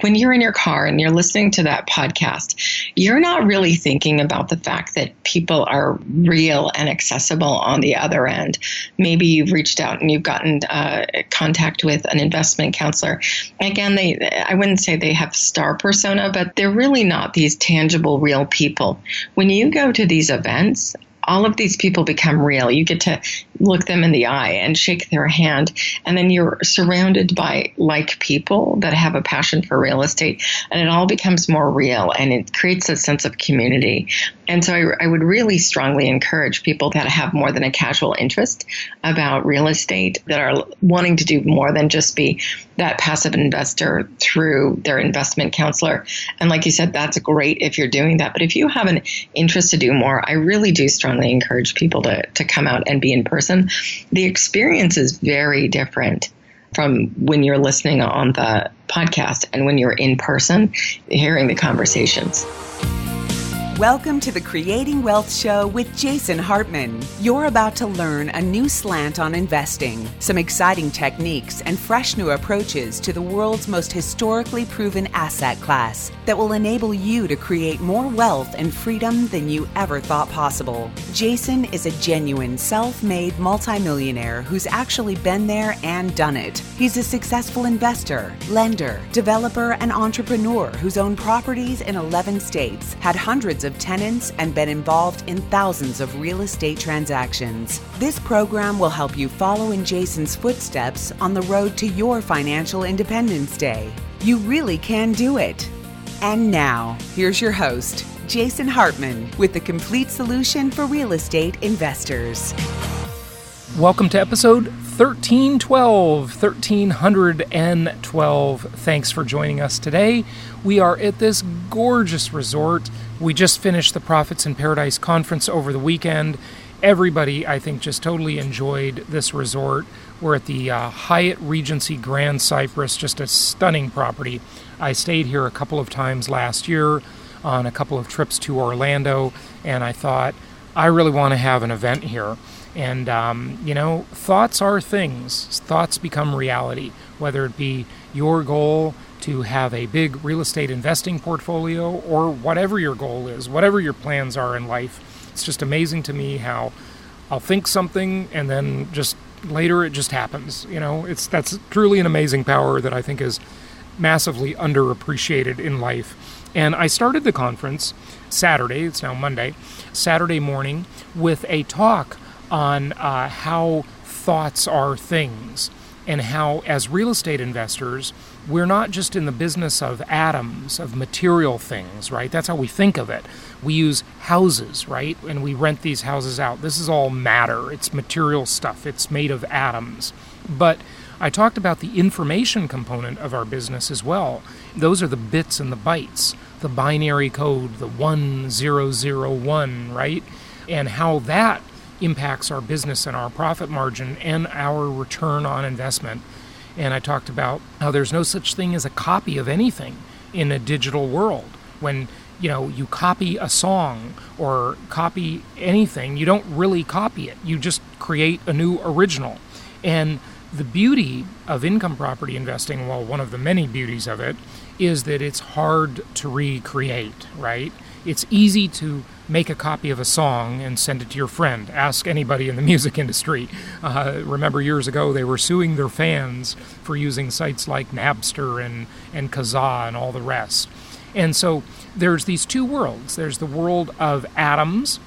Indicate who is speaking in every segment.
Speaker 1: When you're in your car and you're listening to that podcast, you're not really thinking about the fact that people are real and accessible on the other end. Maybe you've reached out and you've gotten contact with an investment counselor. Again, I wouldn't say they have star persona, but they're really not these tangible, real people. When you go to these events, all of these people become real. You get to look them in the eye and shake their hand. And then you're surrounded by like people that have a passion for real estate. And it all becomes more real and it creates a sense of community. And so I would really strongly encourage people that have more than a casual interest about real estate, that are wanting to do more than just be that passive investor through their investment counselor. And like you said, that's great if you're doing that. But if you have an interest to do more, I really do strongly encourage people to come out and be in person. The experience is very different from when you're listening on the podcast and when you're in person, hearing the conversations.
Speaker 2: Welcome to the Creating Wealth Show with Jason Hartman. You're about to learn a new slant on investing, some exciting techniques, and fresh new approaches to the world's most historically proven asset class that will enable you to create more wealth and freedom than you ever thought possible. Jason is a genuine self-made multimillionaire who's actually been there and done it. He's a successful investor, lender, developer, and entrepreneur who's owned properties in 11 states, had hundreds of tenants, and been involved in thousands of real estate transactions. This program will help you follow in Jason's footsteps on the road to your financial independence day. You really can do it. And now, here's your host, Jason Hartman, with the complete solution for real estate investors.
Speaker 3: Welcome to episode 1312. Thanks for joining us today. We are at this gorgeous resort. We just finished the Profits in Paradise conference over the weekend. Everybody, I think, just totally enjoyed this resort. We're at the Hyatt Regency Grand Cypress, just a stunning property. I stayed here a couple of times last year on a couple of trips to Orlando, and I thought, I really want to have an event here. And, thoughts are things. Thoughts become reality, whether it be your goal to have a big real estate investing portfolio or whatever your goal is, whatever your plans are in life. It's just amazing to me how I'll think something and then just later it just happens. That's truly an amazing power that I think is massively underappreciated in life. And I started the conference Saturday, it's now Monday, Saturday morning with a talk on how thoughts are things and how, as real estate investors, we're not just in the business of atoms, of material things, right? That's how we think of it. We use houses, right? And we rent these houses out. This is all matter. It's material stuff. It's made of atoms. But I talked about the information component of our business as well. Those are the bits and the bytes, the binary code, the 1001, right? And how that impacts our business and our profit margin and our return on investment. And I talked about how there's no such thing as a copy of anything in a digital world. When you copy a song or copy anything, you don't really copy it. You just create a new original. And the beauty of income property investing, well, one of the many beauties of it, is that it's hard to recreate, right? It's easy to make a copy of a song and send it to your friend. Ask anybody in the music industry. Remember years ago, they were suing their fans for using sites like Napster and Kazaa and all the rest. And so there's these two worlds. There's the world of atoms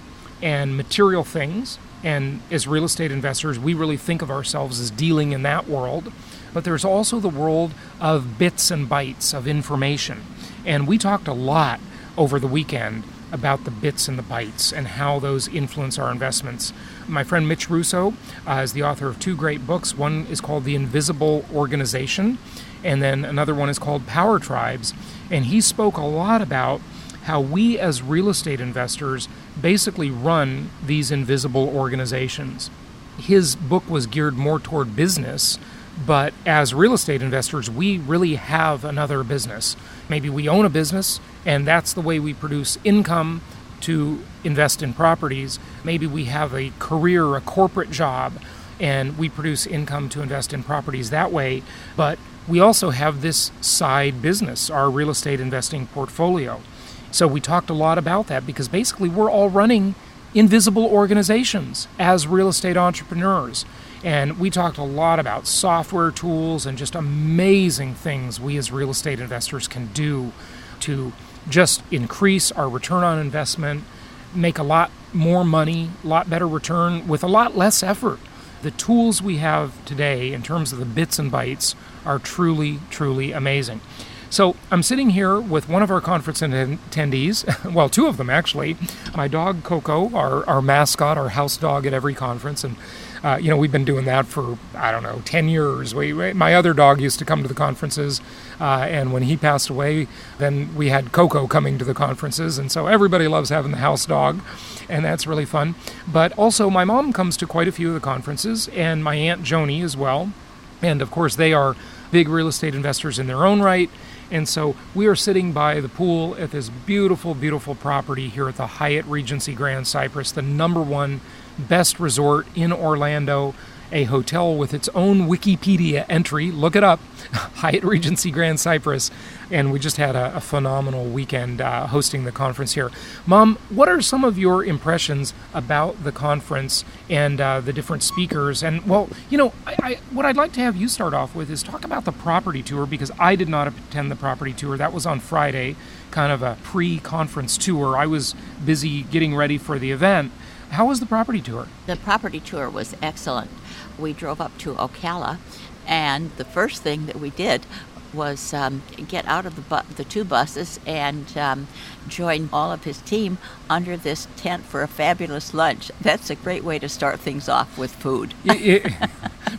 Speaker 3: and material things. And as real estate investors, we really think of ourselves as dealing in that world. But there's also the world of bits and bytes of information. And we talked a lot over the weekend about the bits and the bytes and how those influence our investments. My friend Mitch Russo is the author of two great books. One is called The Invisible Organization, and then another one is called Power Tribes. And he spoke a lot about how we as real estate investors basically run these invisible organizations. His book was geared more toward business, but as real estate investors, we really have another business. Maybe we own a business, and that's the way we produce income to invest in properties. Maybe we have a career, a corporate job, and we produce income to invest in properties that way. But we also have this side business, our real estate investing portfolio. So we talked a lot about that because basically we're all running invisible organizations as real estate entrepreneurs. And we talked a lot about software tools and just amazing things we as real estate investors can do to just increase our return on investment, make a lot more money, a lot better return with a lot less effort. The tools we have today in terms of the bits and bytes are truly, truly amazing. So I'm sitting here with one of our conference attendees, well, two of them actually, my dog Coco, our mascot, our house dog at every conference. And, we've been doing that for, 10 years. My other dog used to come to the conferences, and when he passed away, then we had Coco coming to the conferences. And so everybody loves having the house dog, and that's really fun. But also my mom comes to quite a few of the conferences, and my Aunt Joni as well. And of course, they are big real estate investors in their own right. And so we are sitting by the pool at this beautiful, beautiful property here at the Hyatt Regency Grand Cypress, the #1 best resort in Orlando, a hotel with its own Wikipedia entry. Look it up, Hyatt Regency Grand Cypress. And we just had a phenomenal weekend hosting the conference here. Mom, what are some of your impressions about the conference and the different speakers? And, well, what I'd like to have you start off with is talk about the property tour, because I did not attend the property tour. That was on Friday, kind of a pre-conference tour. I was busy getting ready for the event. How was the property tour?
Speaker 4: The property tour was excellent. We drove up to Ocala, and the first thing that we did was get out of the two buses and join all of his team under this tent for a fabulous lunch. That's a great way to start things off with food.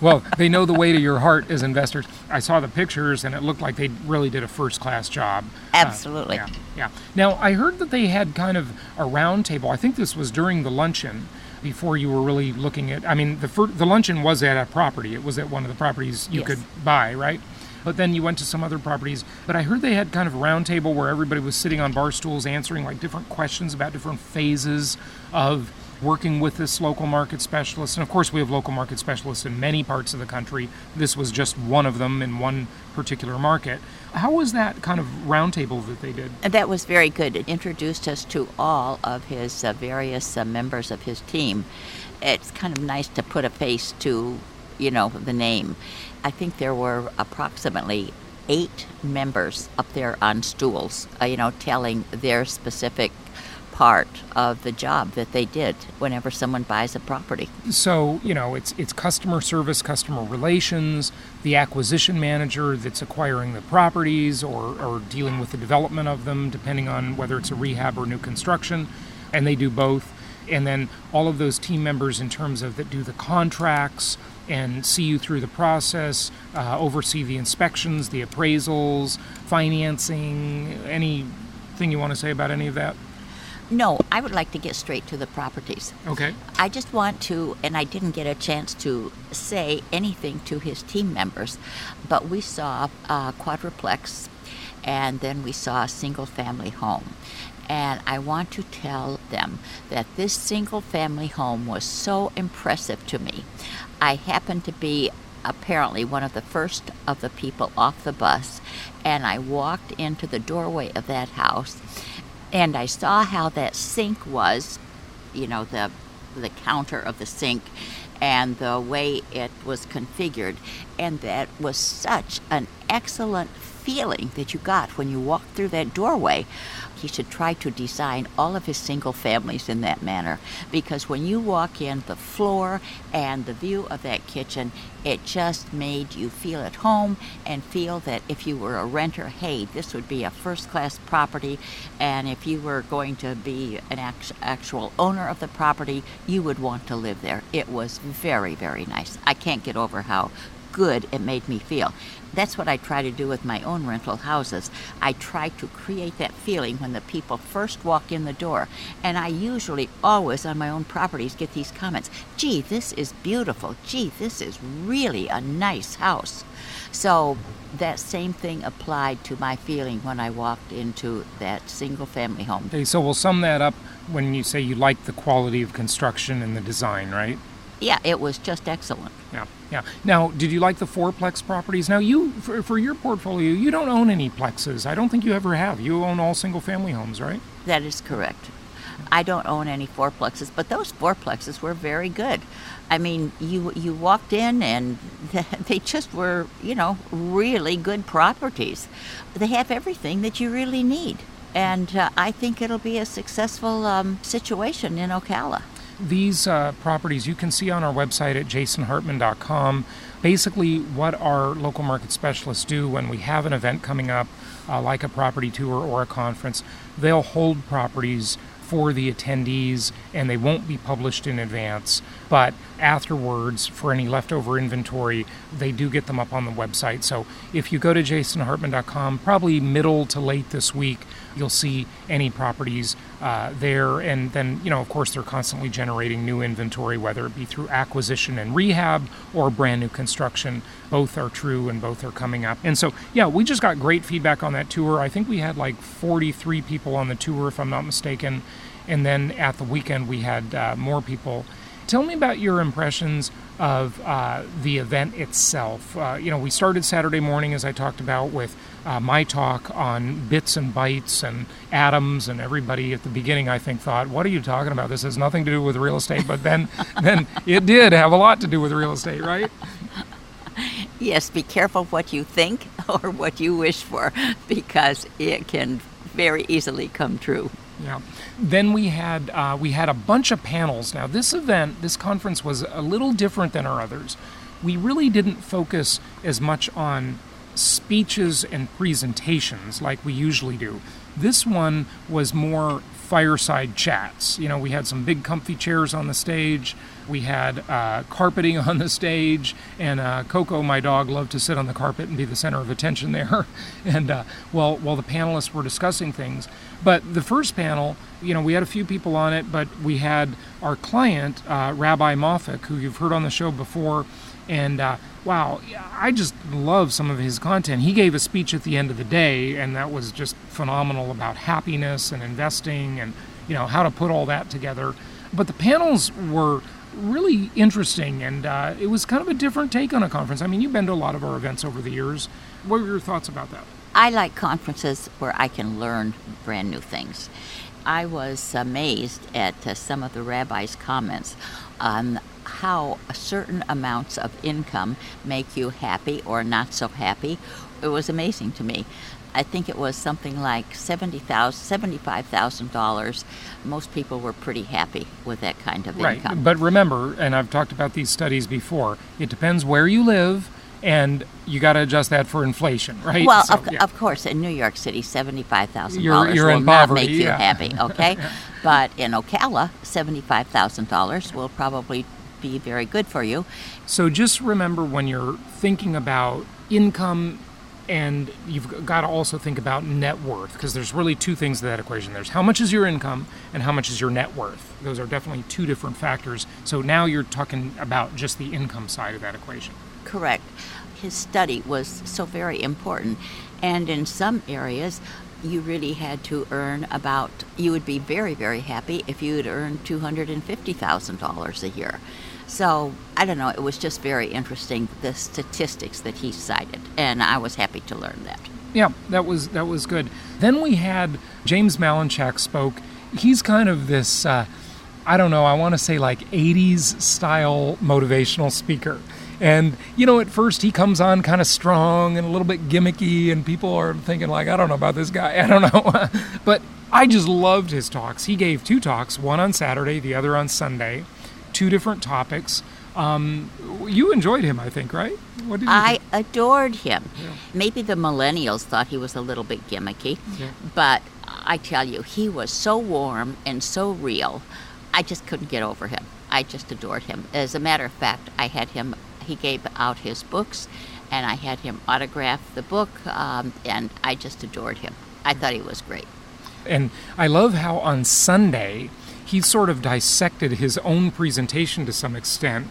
Speaker 3: Well, they know the way to your heart as investors. I saw the pictures, and it looked like they really did a first-class job.
Speaker 4: Absolutely.
Speaker 3: Yeah. Now, I heard that they had kind of a round table. I think this was during the luncheon, before you were really looking at... the luncheon was at a property. It was at one of the properties you could buy, right? But then you went to some other properties. But I heard they had kind of a round table where everybody was sitting on bar stools answering different questions about different phases of working with this local market specialist. And of course, we have local market specialists in many parts of the country. This was just one of them in one particular market. How was that kind of roundtable that they did?
Speaker 4: And that was very good. It introduced us to all of his various members of his team. It's kind of nice to put a face to, the name. I think there were approximately 8 members up there on stools, telling their specific part of the job that they did whenever someone buys a property.
Speaker 3: So, it's customer service, customer relations, the acquisition manager that's acquiring the properties or dealing with the development of them, depending on whether it's a rehab or new construction, and they do both. And then all of those team members in terms of that do the contracts and see you through the process, oversee the inspections, the appraisals, financing. Anything you want to say about any of that?
Speaker 4: No, I would like to get straight to the properties.
Speaker 3: Okay.
Speaker 4: I just want to, and I didn't get a chance to say anything to his team members, but we saw a quadruplex, and then we saw a single-family home. And I want to tell them that this single-family home was so impressive to me. I happened to be apparently one of the first of the people off the bus, and I walked into the doorway of that house, and I saw how that sink was, the counter of the sink, and the way it was configured. And that was such an excellent feeling that you got when you walked through that doorway. He should try to design all of his single families in that manner, because when you walk in, the floor and the view of that kitchen, it just made you feel at home and feel that if you were a renter, hey, this would be a first-class property, and if you were going to be an actual owner of the property, you would want to live there. It was very, very nice. I can't get over how good it made me feel. That's what I try to do with my own rental houses. I try to create that feeling when the people first walk in the door. And I usually always on my own properties get these comments. Gee, this is beautiful. Gee, this is really a nice house. So that same thing applied to my feeling when I walked into that single family home.
Speaker 3: Okay, so we'll sum that up when you say you like the quality of construction and the design, right?
Speaker 4: Yeah, it was just excellent.
Speaker 3: Yeah. Yeah. Now, did you like the fourplex properties? Now, you for your portfolio, you don't own any plexes. I don't think you ever have. You own all single-family homes, right?
Speaker 4: That is correct. I don't own any fourplexes, but those fourplexes were very good. I mean, you walked in and they just were, really good properties. They have everything that you really need. And I think it'll be a successful situation in Ocala.
Speaker 3: These properties you can see on our website at jasonhartman.com. Basically, what our local market specialists do when we have an event coming up, like a property tour or a conference, they'll hold properties for the attendees, and they won't be published in advance. But afterwards, for any leftover inventory, they do get them up on the website. So if you go to jasonhartman.com, probably middle to late this week, you'll see any properties there. And then, of course, they're constantly generating new inventory, whether it be through acquisition and rehab or brand new construction. Both are true and both are coming up. And so, yeah, we just got great feedback on that tour. I think we had like 43 people on the tour, if I'm not mistaken. And then at the weekend, we had more people. Tell me about your impressions of the event itself. We started Saturday morning, as I talked about, with my talk on bits and bytes and atoms, and everybody at the beginning, I think, thought, what are you talking about? This has nothing to do with real estate. But then it did have a lot to do with real estate, right?
Speaker 4: Yes, be careful what you think or what you wish for, because it can very easily come true.
Speaker 3: Yeah. Then we had a bunch of panels. Now, this conference was a little different than our others. We really didn't focus as much on speeches and presentations like we usually do. This one was more fireside chats. We had some big comfy chairs on the stage. We had carpeting on the stage, and Coco, my dog, loved to sit on the carpet and be the center of attention there. And while the panelists were discussing things. But the first panel, we had a few people on it, but we had our client, Rabbi Moffick, who you've heard on the show before. And wow, I just love some of his content. He gave a speech at the end of the day, and that was just phenomenal about happiness and investing and, how to put all that together. But the panels were really interesting, and it was kind of a different take on a conference. I mean, you've been to a lot of our events over the years. What were your thoughts about that?
Speaker 4: I like conferences where I can learn brand new things. I was amazed at some of the rabbis' comments on how certain amounts of income make you happy or not so happy. It was amazing to me. I think it was something like $75,000. Most people were pretty happy with that kind of income.
Speaker 3: Right, but remember, and I've talked about these studies before, it depends where you live, and you got to adjust that for inflation, right?
Speaker 4: Well, of course, in New York City, $75,000
Speaker 3: you're
Speaker 4: will
Speaker 3: in
Speaker 4: not
Speaker 3: poverty,
Speaker 4: make you happy, okay?
Speaker 3: Yeah.
Speaker 4: But in Ocala, $75,000 will probably be very good for you.
Speaker 3: So just remember, when you're thinking about income, and you've got to also think about net worth, because there's really two things to that equation. There's how much is your income and how much is your net worth. Those are definitely two different factors. So now you're talking about just the income side of that equation.
Speaker 4: Correct. His study was so very important. And in some areas, you really had to earn you would be very, very happy if you had earned $250,000 a year. So, I don't know, it was just very interesting, the statistics that he cited, and I was happy to learn that.
Speaker 3: Yeah, that was good. Then we had James Malinchak spoke. He's kind of this, I want to say like 80s style motivational speaker. And, at first he comes on kind of strong and a little bit gimmicky, and people are thinking like, I don't know about this guy, I don't know. But I just loved his talks. He gave two talks, one on Saturday, the other on Sunday. Two different topics. You enjoyed him, I think, right? What did you think?
Speaker 4: I adored him.
Speaker 3: Yeah.
Speaker 4: Maybe the millennials thought he was a little bit gimmicky,
Speaker 3: yeah.
Speaker 4: But I tell you, he was so warm and so real. I just couldn't get over him. I just adored him. As a matter of fact, he gave out his books, and I had him autograph the book, and I just adored him. I thought he was great.
Speaker 3: And I love how on Sunday, he sort of dissected his own presentation to some extent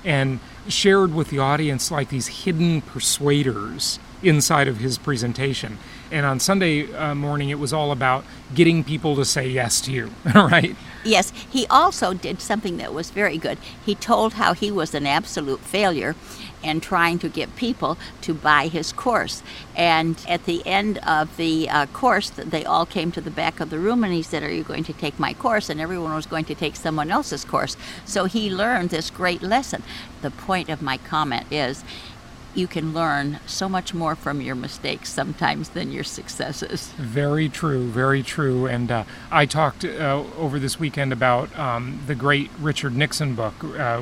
Speaker 3: and shared with the audience like these hidden persuaders inside of his presentation. And on Sunday morning, it was all about getting people to say yes to you, right?
Speaker 4: Yes, he also did something that was very good. He told how he was an absolute failure in trying to get people to buy his course. And at the end of the course, they all came to the back of the room, and he said, "Are you going to take my course?" And everyone was going to take someone else's course. So he learned this great lesson. The point of my comment is, you can learn so much more from your mistakes sometimes than your successes.
Speaker 3: Very true, very true. And I talked over this weekend about the great Richard Nixon book,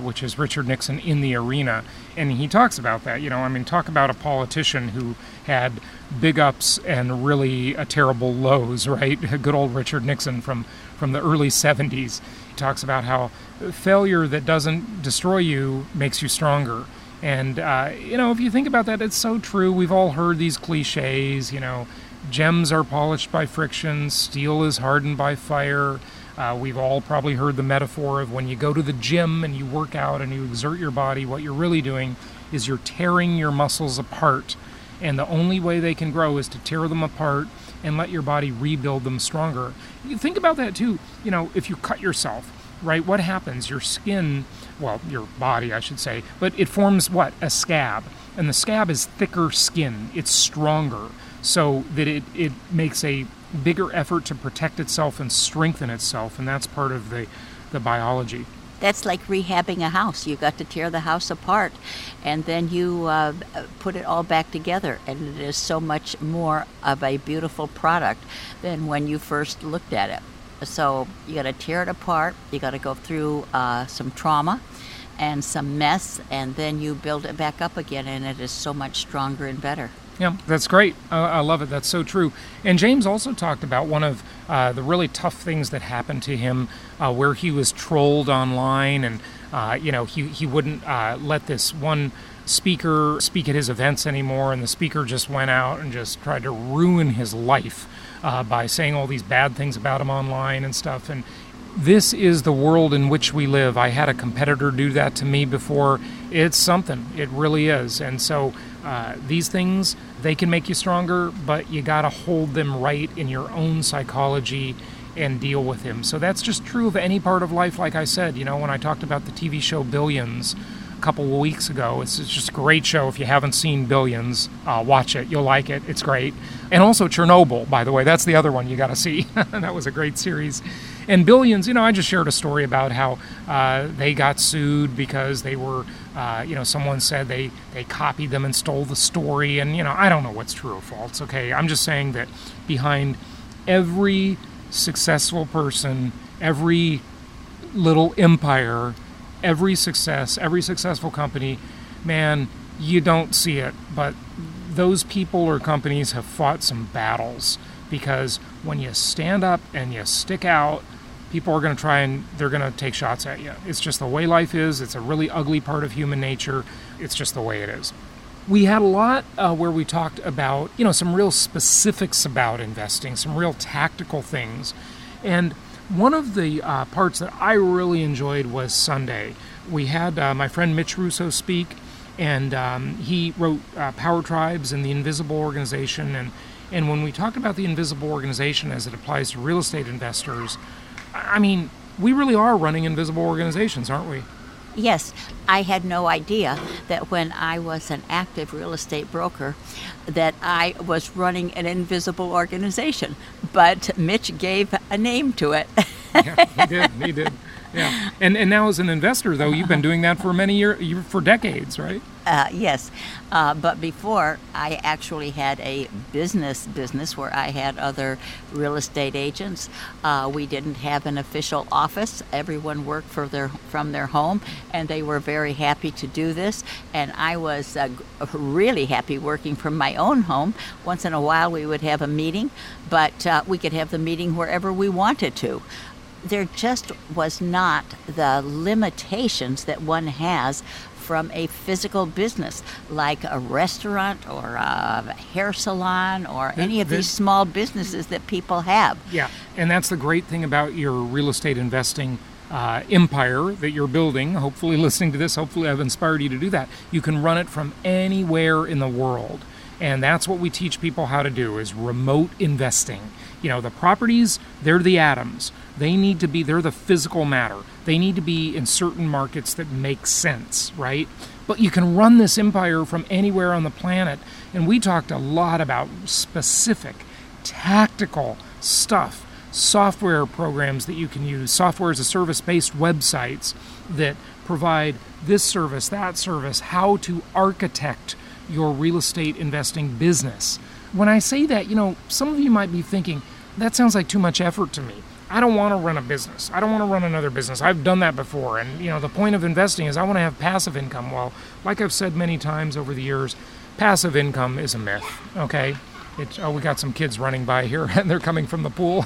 Speaker 3: which is Richard Nixon in the Arena. And he talks about that. Talk about a politician who had big ups and really terrible lows, right? Good old Richard Nixon from the early 70s. He talks about how failure that doesn't destroy you makes you stronger. And, if you think about that, it's so true. We've all heard these cliches, gems are polished by friction, steel is hardened by fire. We've all probably heard the metaphor of when you go to the gym and you work out and you exert your body, what you're really doing is you're tearing your muscles apart. And the only way they can grow is to tear them apart and let your body rebuild them stronger. You think about that too. If you cut yourself, right, what happens? Your skin, your body, I should say, but it forms what? A scab. And the scab is thicker skin. It's stronger, so that it makes a bigger effort to protect itself and strengthen itself, and that's part of the biology.
Speaker 4: That's like rehabbing a house. You've got to tear the house apart, and then you put it all back together, and it is so much more of a beautiful product than when you first looked at it. So you got to tear it apart, you got to go through some trauma and some mess, and then you build it back up again, and it is so much stronger and better.
Speaker 3: Yeah, that's great. I love it. That's so true. And James also talked about one of the really tough things that happened to him where he was trolled online, and he wouldn't let this one speaker speak at his events anymore, and the speaker just went out and just tried to ruin his life by saying all these bad things about him online and stuff. And this is the world in which we live. I had a competitor do that to me before. It's something. It really is. And so these things, they can make you stronger, but you got to hold them right in your own psychology and deal with them. So that's just true of any part of life. Like I said, when I talked about the TV show Billions a couple of weeks ago, it's just a great show. If you haven't seen Billions, watch it. You'll like it. It's great. And also Chernobyl, by the way. That's the other one you got to see. That was a great series. And Billions, I just shared a story about how they got sued because they were, someone said they copied them and stole the story. And, I don't know what's true or false, okay? I'm just saying that behind every successful person, every little empire, every success, every successful company, man, you don't see it. But those people or companies have fought some battles, because when you stand up and you stick out, people are going to try and they're going to take shots at you. It's just the way life is. It's a really ugly part of human nature. It's just the way it is. We had a lot where we talked about, some real specifics about investing, some real tactical things. And one of the parts that I really enjoyed was Sunday. We had my friend Mitch Russo speak, and he wrote Power Tribes and the Invisible Organization. And when we talked about the Invisible Organization as it applies to real estate investors, we really are running invisible organizations, aren't we?
Speaker 4: Yes, I had no idea that when I was an active real estate broker that I was running an invisible organization. But Mitch gave a name to it.
Speaker 3: Yeah, he did. Yeah. And now as an investor, though, you've been doing that for many years, for decades, right?
Speaker 4: Yes. But before, I actually had a business where I had other real estate agents. We didn't have an official office. Everyone worked from their home, and they were very happy to do this. And I was really happy working from my own home. Once in a while, we would have a meeting, but we could have the meeting wherever we wanted to. There just was not the limitations that one has from a physical business, like a restaurant or a hair salon or any of these small businesses that people have.
Speaker 3: Yeah, and that's the great thing about your real estate investing empire that you're building. Hopefully listening to this, hopefully I've inspired you to do that. You can run it from anywhere in the world. And that's what we teach people how to do, is remote investing. The properties, they're the atoms. they're the physical matter. They need to be in certain markets that make sense, right? But you can run this empire from anywhere on the planet. And we talked a lot about specific, tactical stuff, software programs that you can use, software as a service-based websites that provide this service, that service, how to architect your real estate investing business. When I say that, some of you might be thinking, that sounds like too much effort to me. I don't want to run a business. I don't want to run another business. I've done that before. And, the point of investing is I want to have passive income. Well, like I've said many times over the years, passive income is a myth, okay? We got some kids running by here, and they're coming from the pool.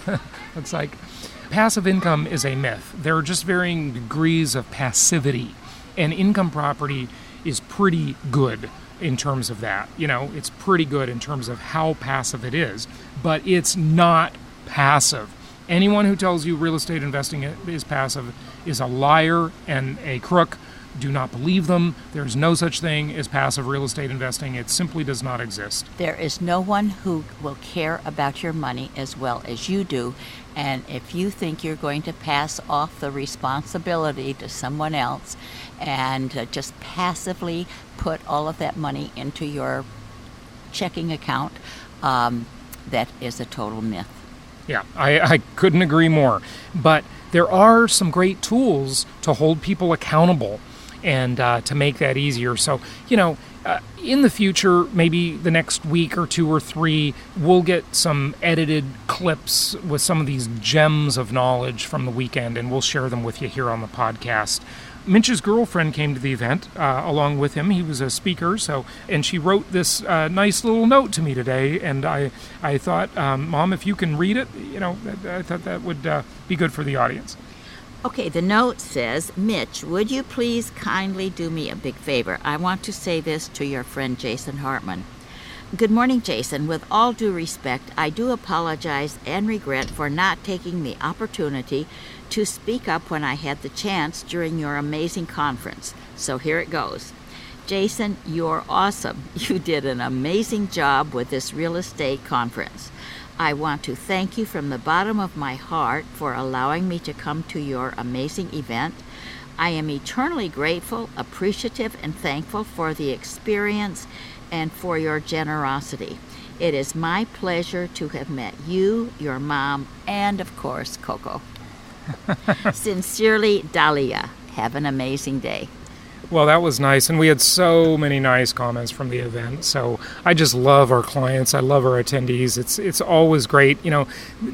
Speaker 3: It's like, passive income is a myth. There are just varying degrees of passivity. And income property is pretty good in terms of that. It's pretty good in terms of how passive it is. But it's not passive. Anyone who tells you real estate investing is passive is a liar and a crook. Do not believe them. There's no such thing as passive real estate investing. It simply does not exist.
Speaker 4: There is no one who will care about your money as well as you do. And if you think you're going to pass off the responsibility to someone else and just passively put all of that money into your checking account, that is a total myth.
Speaker 3: Yeah, I couldn't agree more. But there are some great tools to hold people accountable and to make that easier. So, in the future, maybe the next week or two or three, we'll get some edited clips with some of these gems of knowledge from the weekend, and we'll share them with you here on the podcast. Mitch's girlfriend came to the event along with him. He was a speaker, and she wrote this nice little note to me today, and I thought, Mom, if you can read it, I thought that would be good for the audience.
Speaker 4: Okay, the note says, Mitch, would you please kindly do me a big favor? I want to say this to your friend Jason Hartman. Good morning, Jason. With all due respect, I do apologize and regret for not taking the opportunity to speak up when I had the chance during your amazing conference. So here it goes. Jason, you're awesome. You did an amazing job with this real estate conference. I want to thank you from the bottom of my heart for allowing me to come to your amazing event. I am eternally grateful, appreciative, and thankful for the experience and for your generosity. It is my pleasure to have met you, your mom, and of course, Coco. Sincerely, Dahlia. Have an amazing day.
Speaker 3: Well, that was nice, and we had so many nice comments from the event. So I just love our clients. I love our attendees. It's always great.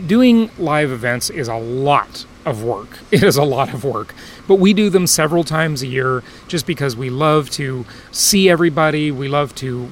Speaker 3: Doing live events is a lot of work. It is a lot of work. But we do them several times a year just because we love to see everybody. We love to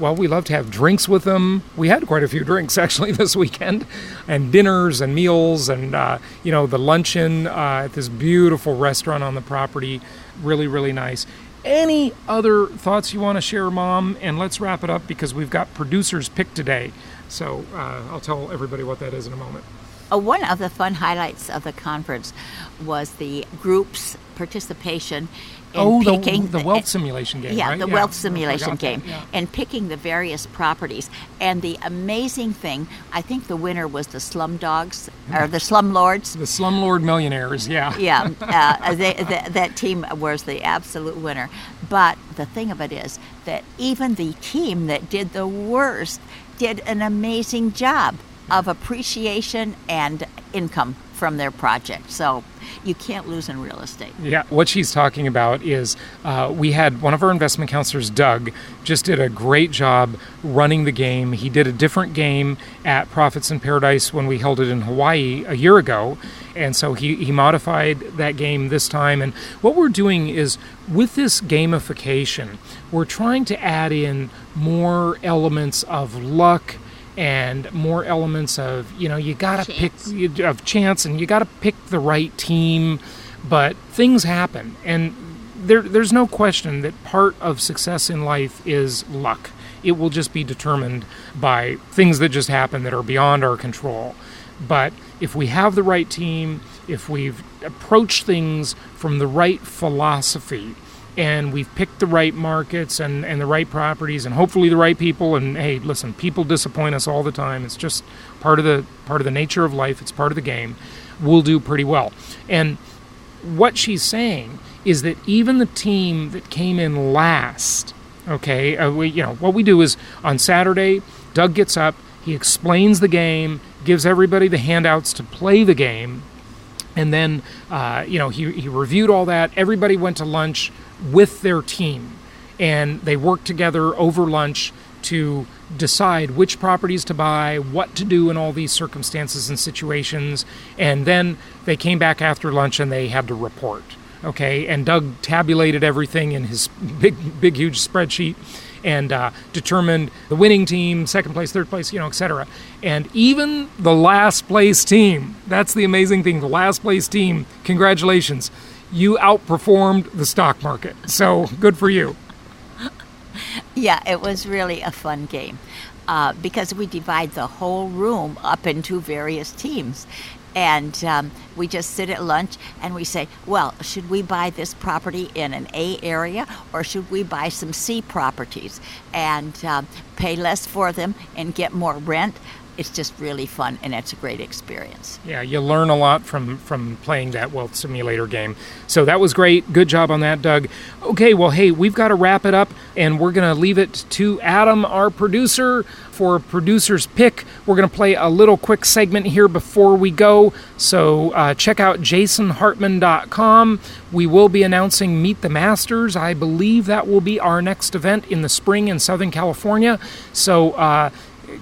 Speaker 3: have drinks with them. We had quite a few drinks actually this weekend, and dinners and meals and, the luncheon at this beautiful restaurant on the property. Really, really nice. Any other thoughts you want to share, Mom? And let's wrap it up because we've got producer's pick today. So I'll tell everybody what that is in a moment.
Speaker 4: One of the fun highlights of the conference was the group's participation in picking
Speaker 3: the wealth simulation game.
Speaker 4: Yeah,
Speaker 3: right?
Speaker 4: the wealth simulation game,
Speaker 3: yeah.
Speaker 4: And picking the various properties. And the amazing thing, I think the winner was the Slumdogs or the Slumlords.
Speaker 3: The Slumlord Millionaires, yeah.
Speaker 4: Yeah, that team was the absolute winner. But the thing of it is that even the team that did the worst did an amazing job of appreciation and income from their project. So you can't lose in real estate.
Speaker 3: Yeah, what she's talking about is we had one of our investment counselors, Doug, just did a great job running the game. He did a different game at Profits in Paradise when we held it in Hawaii a year ago. And so he modified that game this time. And what we're doing is with this gamification, we're trying to add in more elements of luck and more elements of, you got to pick of chance, and you got to pick the right team, but things happen. And there's no question that part of success in life is luck. It will just be determined by things that just happen that are beyond our control. But if we have the right team, if we've approached things from the right philosophy, and we've picked the right markets and the right properties and hopefully the right people. And hey, listen, people disappoint us all the time. It's just part of the nature of life. It's part of the game. we'll do pretty well. And what she's saying is that even the team that came in last, okay, what we do is on Saturday, Doug gets up, he explains the game, gives everybody the handouts to play the game, and then, he reviewed all that. Everybody went to lunch with their team, and they worked together over lunch to decide which properties to buy, what to do in all these circumstances and situations, and then they came back after lunch and they had to report. Okay, and Doug tabulated everything in his big, huge spreadsheet and determined the winning team, second place, third place, etc. And even the last place team, that's the amazing thing, the last place team, congratulations, you outperformed the stock market. So good for you.
Speaker 4: Yeah, it was really a fun game because we divide the whole room up into various teams. And we just sit at lunch and we say, well, should we buy this property in an A area or should we buy some C properties and pay less for them and get more rent? It's just really fun, and it's a great experience.
Speaker 3: Yeah, you learn a lot from playing that wealth simulator game. So that was great. Good job on that, Doug. Okay, well, hey, we've got to wrap it up, and we're going to leave it to Adam, our producer, for Producer's Pick. We're going to play a little quick segment here before we go. So check out jasonhartman.com. We will be announcing Meet the Masters. I believe that will be our next event in the spring in Southern California. So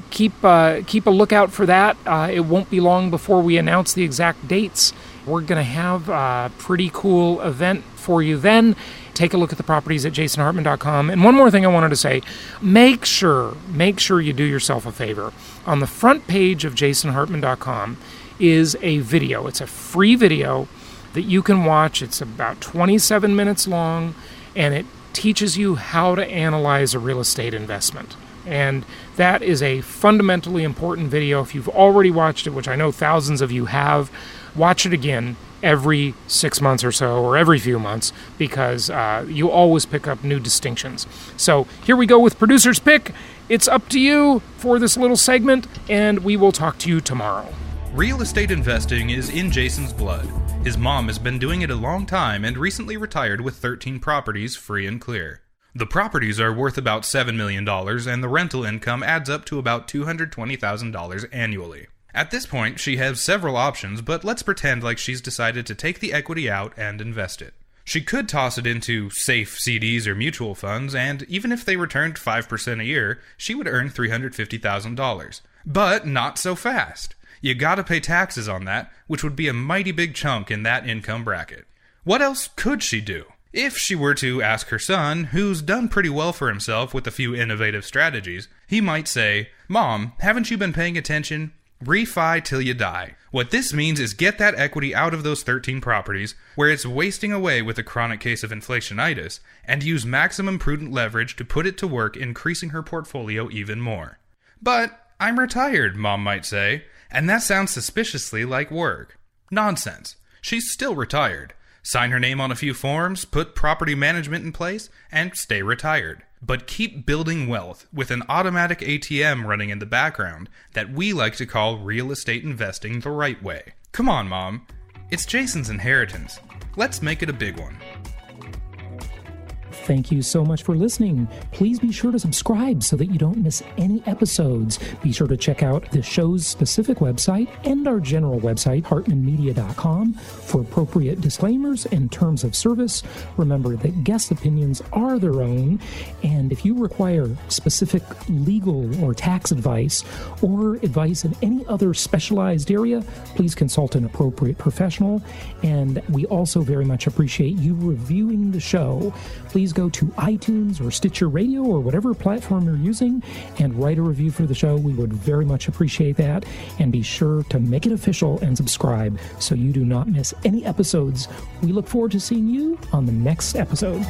Speaker 3: keep a lookout for that. It won't be long before we announce the exact dates. We're going to have a pretty cool event for you then. Take a look at the properties at jasonhartman.com. And one more thing I wanted to say, make sure you do yourself a favor. On the front page of jasonhartman.com is a video. It's a free video that you can watch. It's about 27 minutes long, and it teaches you how to analyze a real estate investment. And that is a fundamentally important video. If you've already watched it, which I know thousands of you have, watch it again every 6 months or so, or every few months, because you always pick up new distinctions. So here we go with Producer's Pick. It's up to you for this little segment, and we will talk to you tomorrow.
Speaker 5: Real estate investing is in Jason's blood. His mom has been doing it a long time and recently retired with 13 properties free and clear. The properties are worth about $7 million, and the rental income adds up to about $220,000 annually. At this point, she has several options, but let's pretend like she's decided to take the equity out and invest it. She could toss it into safe CDs or mutual funds, and even if they returned 5% a year, she would earn $350,000. But not so fast. You gotta pay taxes on that, which would be a mighty big chunk in that income bracket. What else could she do? If she were to ask her son, who's done pretty well for himself with a few innovative strategies, he might say, "Mom, haven't you been paying attention? Refi till you die." What this means is get that equity out of those 13 properties, where it's wasting away with a chronic case of inflationitis, and use maximum prudent leverage to put it to work increasing her portfolio even more. "But I'm retired," Mom might say, and that sounds suspiciously like work. Nonsense. She's still retired. Sign her name on a few forms, put property management in place, and stay retired. But keep building wealth with an automatic ATM running in the background that we like to call real estate investing the right way. Come on, Mom. It's Jason's inheritance. Let's make it a big one.
Speaker 3: Thank you so much for listening. Please be sure to subscribe so that you don't miss any episodes. Be sure to check out the show's specific website and our general website, hartmanmedia.com, for appropriate disclaimers and terms of service. Remember that guest opinions are their own, and if you require specific legal or tax advice or advice in any other specialized area, please consult an appropriate professional. And we also very much appreciate you reviewing the show. Please go to iTunes or Stitcher Radio or whatever platform you're using and write a review for the show. We would very much appreciate that. And be sure to make it official and subscribe so you do not miss any episodes. We look forward to seeing you on the next episode.